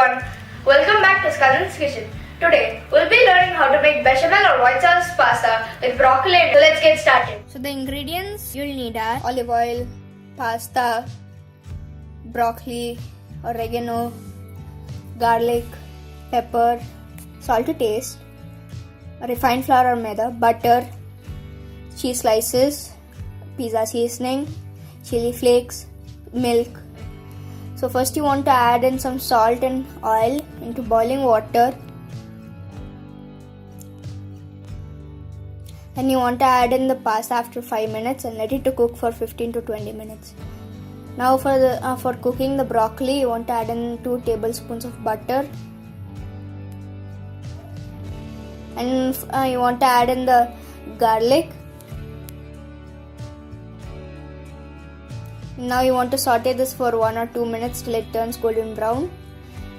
everyone, welcome back to Skandan's Kitchen. Today we'll be learning how to make bechamel or white sauce pasta with broccoli. So let's get started. So the ingredients you'll need are olive oil, pasta, broccoli, oregano, garlic, pepper, salt to taste, refined flour or maida, butter, cheese slices, pizza seasoning, chili flakes, milk. So first you want to add in some salt and oil into boiling water. Then you want to add in the pasta after 5 minutes and let it to cook for 15 to 20 minutes. Now for cooking the broccoli, you want to add in 2 tablespoons of butter. And you want to add in the garlic. Now you want to saute this for 1 or 2 minutes till it turns golden brown.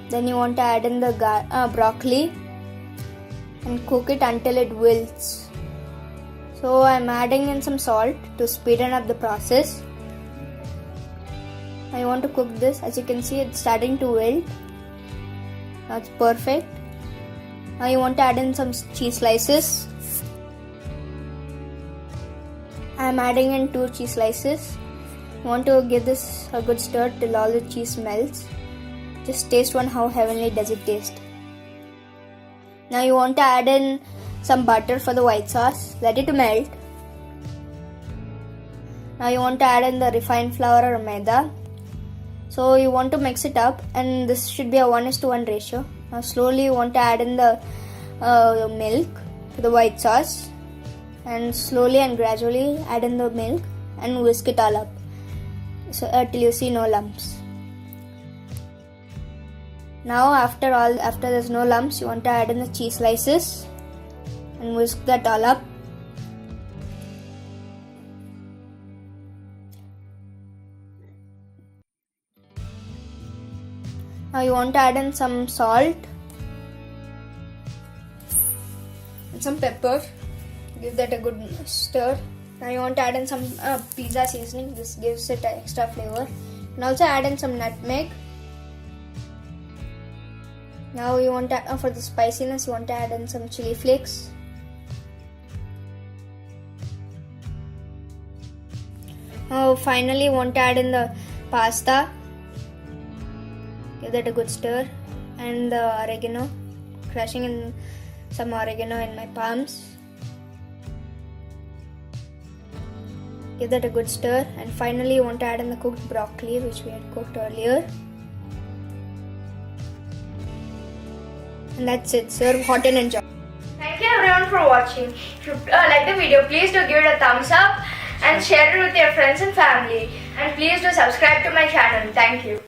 Then you want to add in the broccoli and cook it until it wilts. So I'm adding in some salt to speeden up the process. I want to cook this. As you can see, it's starting to wilt. That's perfect. Now you want to add in some cheese slices. I'm adding in 2 cheese slices. You want to give this a good stir till all the cheese melts. Just taste one, how heavenly does it taste. Now you want to add in some butter for the white sauce. Let it melt. Now you want to add in the refined flour or maida. So you want to mix it up, and this should be a 1:1 ratio. Now slowly you want to add in the milk to the white sauce, and slowly and gradually add in the milk and whisk it all up. So till you see no lumps. Now after there's no lumps, you want to add in the cheese slices and whisk that all up. Now you want to add in some salt and some pepper. Give that a good stir. Now you want to add in some pizza seasoning. This gives it extra flavor. And also add in some nutmeg. Now you want to for the spiciness, you want to add in some chili flakes. Now finally you want to add in the pasta. Give that a good stir, and the oregano. Crushing in some oregano in my palms. Give that a good stir, and finally you want to add in the cooked broccoli which we had cooked earlier. And that's it. Serve hot and enjoy. Thank you everyone for watching. If you like the video, please do give it a thumbs up and share it with your friends and family. And please do subscribe to my channel. Thank you.